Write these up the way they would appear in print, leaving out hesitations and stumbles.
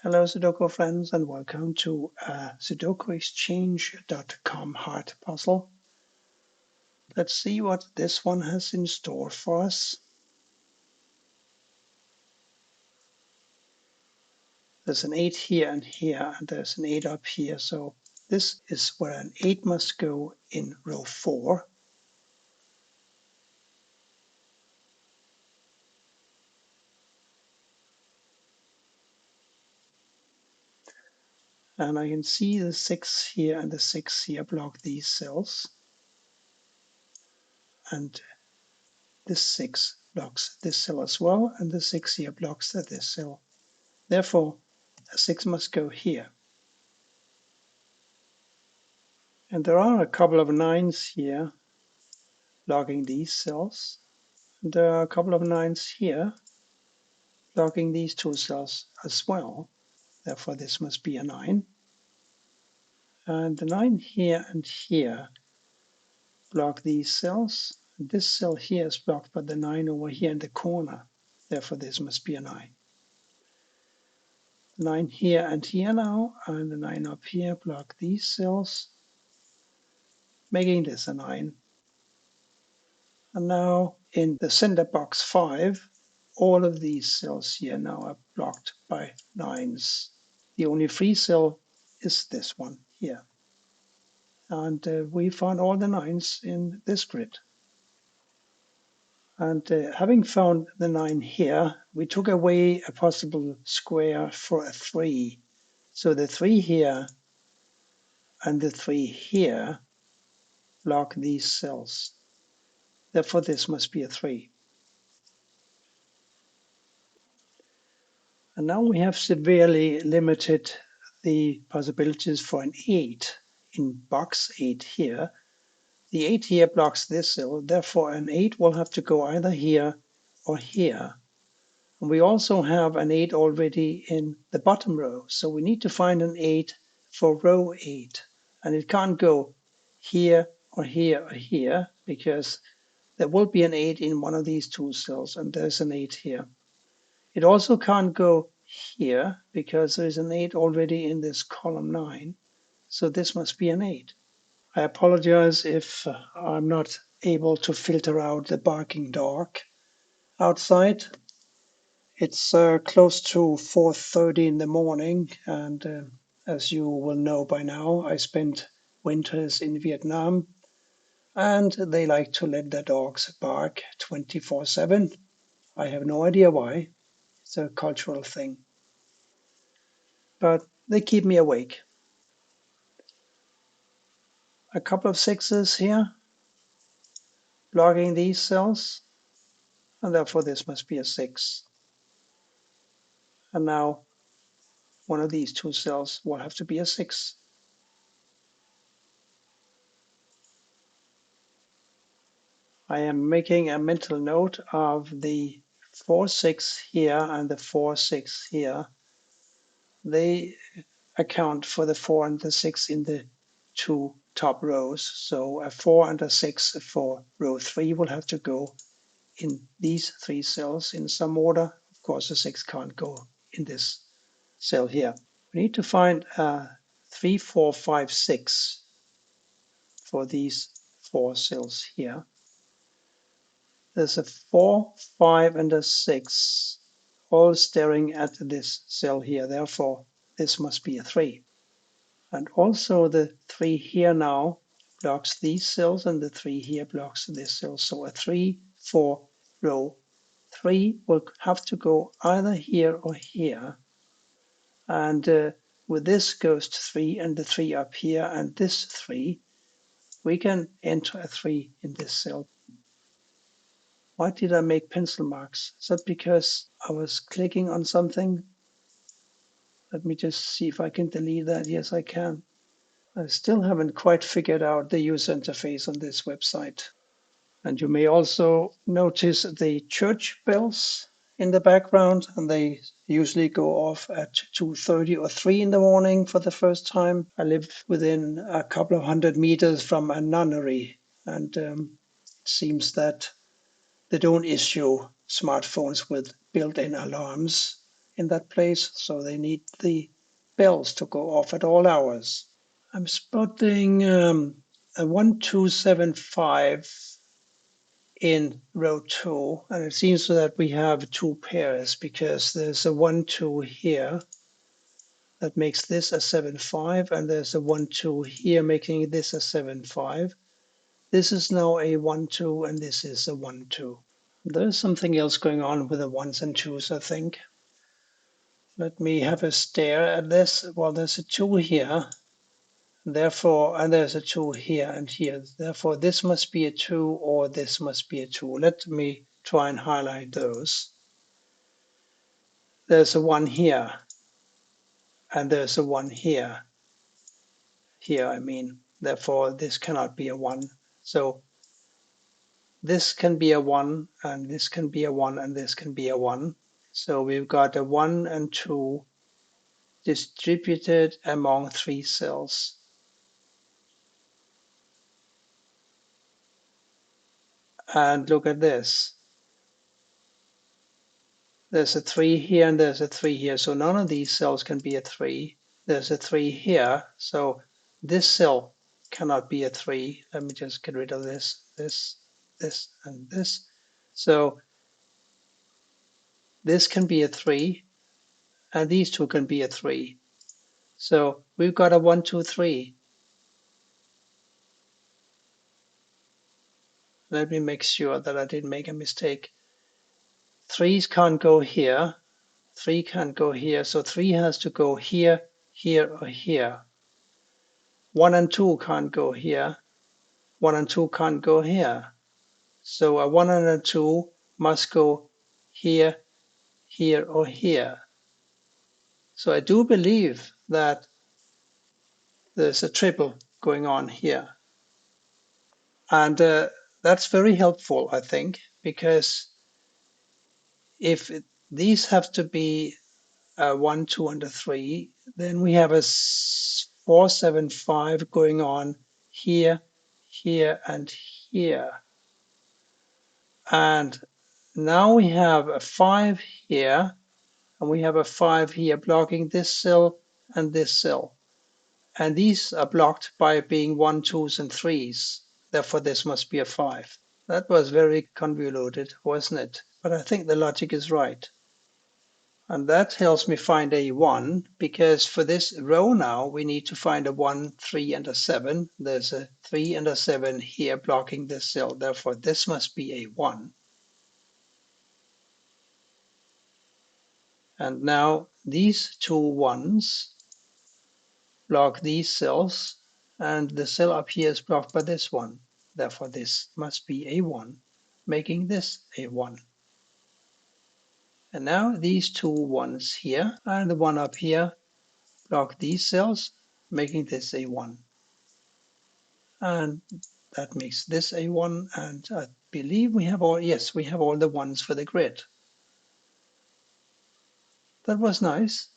Hello Sudoku friends and welcome to SudokuExchange.com heart puzzle. Let's see what this one has in store for us. There's an 8 here and here, and there's an 8 up here. So this is where an 8 must go in row 4. And I can see the 6 here and the 6 here block these cells. And this 6 blocks this cell as well, and the 6 here blocks this cell. Therefore, a 6 must go here. And there are a couple of 9s here blocking these cells. And there are a couple of 9s here blocking these 2 cells as well. Therefore, this must be a 9. And the 9 here and here block these cells. And this cell here is blocked by the 9 over here in the corner. Therefore, this must be a 9. 9 here and here now, and the 9 up here block these cells, making this a 9. And now in the center box 5, all of these cells here now are blocked by 9s. The only free cell is this one here. And we found all the 9s in this grid. And having found the 9 here, we took away a possible square for a 3. So the 3 here and the 3 here block these cells. Therefore, this must be a 3. And now we have severely limited the possibilities for an 8 in box 8 here. The 8 here blocks this cell, therefore an 8 will have to go either here or here. And we also have an 8 already in the bottom row, so we need to find an 8 for row 8. And it can't go here or here or here, because there will be an 8 in one of these 2 cells, and there's an 8 here. It also can't go here, because there's an 8 already in this column 9, so this must be an 8. I apologize if I'm not able to filter out the barking dog outside. It's close to 4:30 in the morning, and as you will know by now, I spent winters in Vietnam, and they like to let their dogs bark 24/7. I have no idea why. It's a cultural thing. But they keep me awake. A couple of 6s here, blocking these cells, and therefore this must be a 6. And now one of these 2 cells will have to be a 6. I am making a mental note of the 4-6 here and the 4-6 here. They account for the 4 and the 6 in the 2 top rows. So a 4 and a 6 for row 3 will have to go in these 3 cells in some order. Of course, the 6 can't go in this cell here. We need to find 3, 4, 5, 6 for these 4 cells here. There's a 4, 5, and a 6, all staring at this cell here. Therefore, this must be a 3. And also the 3 here now blocks these cells, and the 3 here blocks this cell. So a 3, 4 row 3 will have to go either here or here. And with this ghost 3 and the 3 up here and this 3, we can enter a 3 in this cell. Why did I make pencil marks? Is that because I was clicking on something? Let me just see if I can delete that. Yes, I can. I still haven't quite figured out the user interface on this website. And you may also notice the church bells in the background, and they usually go off at 2:30 or 3 in the morning for the first time. I live within a couple of 100 meters from a nunnery, and it seems that they don't issue smartphones with built-in alarms. in that place, so they need the bells to go off at all hours. I'm spotting a 1275 in row 2, and it seems that we have two pairs because there's a 1-2 here that makes this a 7-5, and there's a 1-2 here making this a 7-5. This is now a 1-2, and this is a 1-2. There's something else going on with the ones and twos, I think. Let me have a stare at this. Well, there's a 2 here, therefore, and there's a 2 here and here. Therefore, this must be a 2 or this must be a 2. Let me try and highlight those. There's a 1 here, and there's a 1 here. Here, I mean. Therefore, this cannot be a 1. So this can be a 1, and this can be a 1, and this can be a 1. So we've got a 1 and 2 distributed among 3 cells. And look at this. There's a 3 here and there's a 3 here. So none of these cells can be a 3. There's a 3 here. So this cell cannot be a 3. Let me just get rid of this, and this. So this can be a 3, and these two can be a 3. So we've got a 1, 2, 3. Let me make sure that I didn't make a mistake. 3s can't go here. 3 can't go here. So 3 has to go here, here, or here. 1 and 2 can't go here. 1 and 2 can't go here. So a 1 and a 2 must go here, here, or here. So I do believe that there's a triple going on here. And that's very helpful, I think, because if these have to be a 1, 2, and a 3, then we have a 4, 7, 5 going on here, here, and here. And now we have a 5 here, and we have a 5 here blocking this cell and this cell. And these are blocked by being 1, 2s, and 3s. Therefore, this must be a 5. That was very convoluted, wasn't it? But I think the logic is right. And that helps me find a 1, because for this row now, we need to find a 1, 3, and a 7. There's a 3 and a 7 here blocking this cell. Therefore, this must be a 1. And now these two 1s block these cells, and the cell up here is blocked by this one. Therefore, this must be a 1, making this a 1. And now these two 1s here and the one up here block these cells, making this a 1. And that makes this a 1. And I believe we have all, yes, we have all the 1s for the grid. That was nice.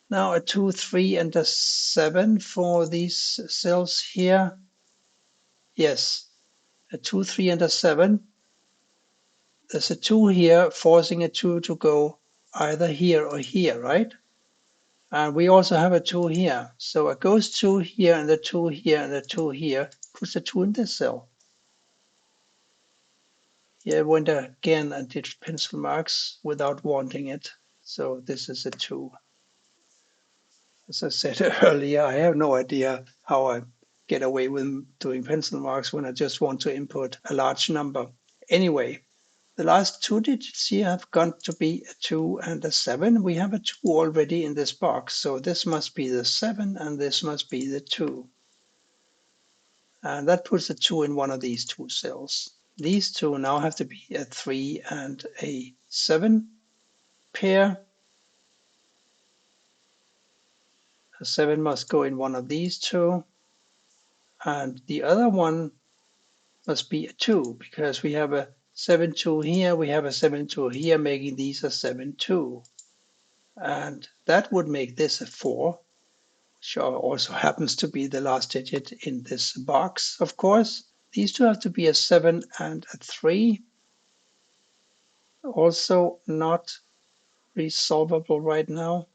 Now a 2, 3, and a 7 for these cells here. Yes, a 2, 3, and a 7. There's a 2 here, forcing a 2 to go either here or here, right? And we also have a 2 here. So it goes 2 here, and the 2 here, and the 2 here, puts the 2 in this cell. Here I went again and did pencil marks without wanting it. So this is a 2. As I said earlier, I have no idea how I get away with doing pencil marks when I just want to input a large number. Anyway, the last 2 digits here have gone to be a 2 and a 7. We have a 2 already in this box, so this must be the 7 and this must be the 2. And that puts a 2 in one of these 2 cells. These 2 now have to be a 3 and a 7 pair. A 7 must go in one of these 2. And the other one must be a 2, because we have a 7, 2 here, we have a 7, 2 here, making these a 7, 2. And that would make this a 4, which also happens to be the last digit in this box, of course. These two have to be a 7 and a 3. Also not resolvable right now.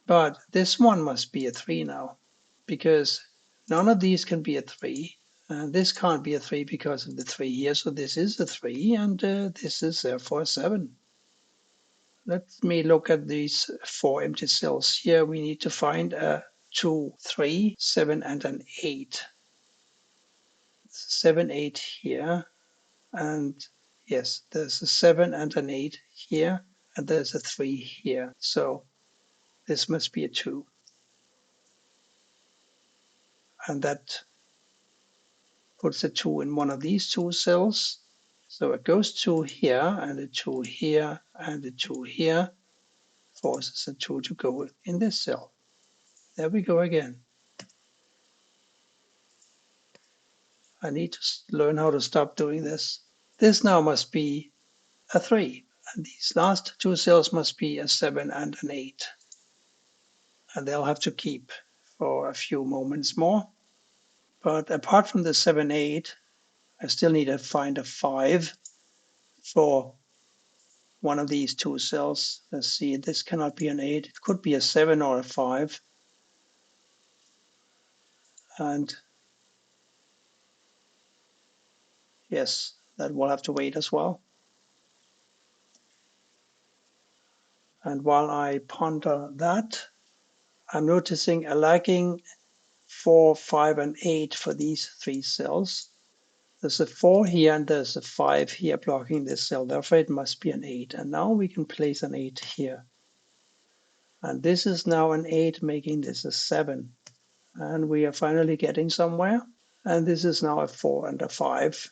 But this one must be a 3 now, because none of these can be a 3. And this can't be a 3 because of the 3 here. So this is a 3, and this is therefore a 7. Let me look at these 4 empty cells. Here we need to find a 2, 3, 7, and an 8. 7, 8 here. And yes, there's a 7 and an 8 here. And there's a 3 here. So this must be a 2. And that puts a 2 in one of these 2 cells. So it goes 2 here, and a 2 here, and a 2 here, forces a 2 to go in this cell. There we go again. I need to learn how to stop doing this. This now must be a 3, and these last 2 cells must be a 7 and an 8. And they'll have to keep for a few moments more. But apart from the 7, 8, I still need to find a 5 for one of these 2 cells. Let's see, this cannot be an 8. It could be a 7 or a 5. And yes, that will have to wait as well. And while I ponder that, I'm noticing a lagging 4, 5, and 8 for these 3 cells. There's a 4 here and there's a 5 here blocking this cell. Therefore, it must be an 8. And now we can place an 8 here. And this is now an 8, making this a 7. And we are finally getting somewhere. And this is now a 4 and a 5.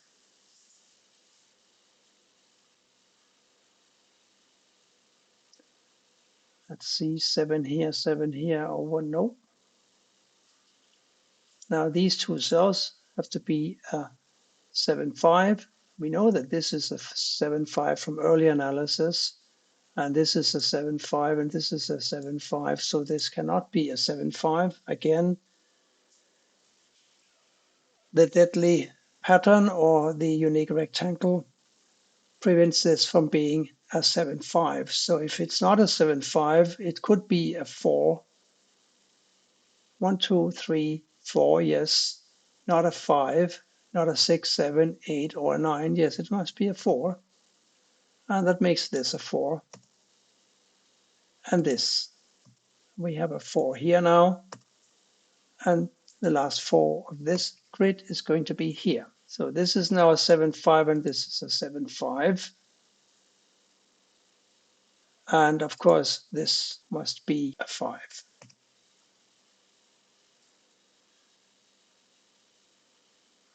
Let's see, 7 here, over, no. Now these 2 cells have to be a 7, 5. We know that this is a 7, 5 from early analysis. And this is a 7, 5, and this is a 7, 5. So this cannot be a 7, 5. Again, the deadly pattern or the unique rectangle prevents this from being a 7, 5. So if it's not a 7, 5, it could be a 4. 1, 2, 3, 4, yes. Not a 5, not a 6, 7, 8, or a 9. Yes, it must be a 4. And that makes this a 4. And this. We have a 4 here now. And the last 4 of this grid is going to be here. So this is now a 7, 5, and this is a 7, 5. And of course, this must be a 5.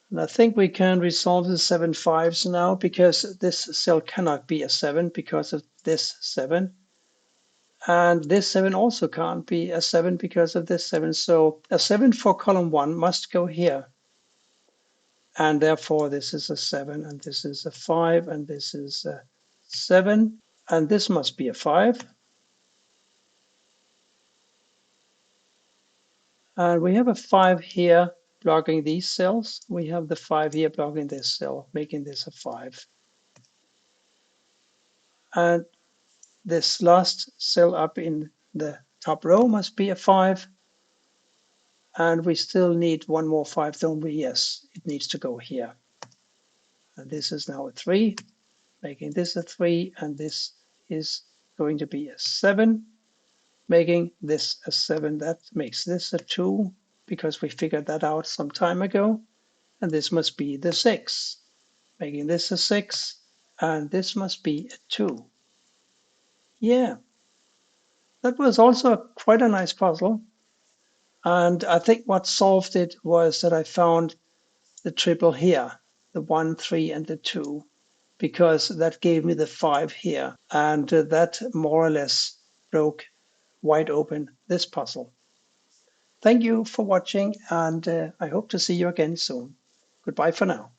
And I think we can resolve the 7, 5s now, because this cell cannot be a 7 because of this 7. And this 7 also can't be a 7 because of this 7. So a 7 for column 1 must go here. And therefore, this is a 7, and this is a 5, and this is a 7. And this must be a 5. And we have a 5 here blocking these cells. We have the 5 here blocking this cell, making this a 5. And this last cell up in the top row must be a 5. And we still need one more 5, don't we? Yes, it needs to go here. And this is now a 3, making this a 3. And this is going to be a 7, making this a 7. That makes this a 2, because we figured that out some time ago. And this must be the 6, making this a 6. And this must be a 2. Yeah, that was also quite a nice puzzle. And I think what solved it was that I found the triple here, the 1, 3, and the 2, because that gave me the 5 here. And that more or less broke wide open this puzzle. Thank you for watching, and I hope to see you again soon. Goodbye for now.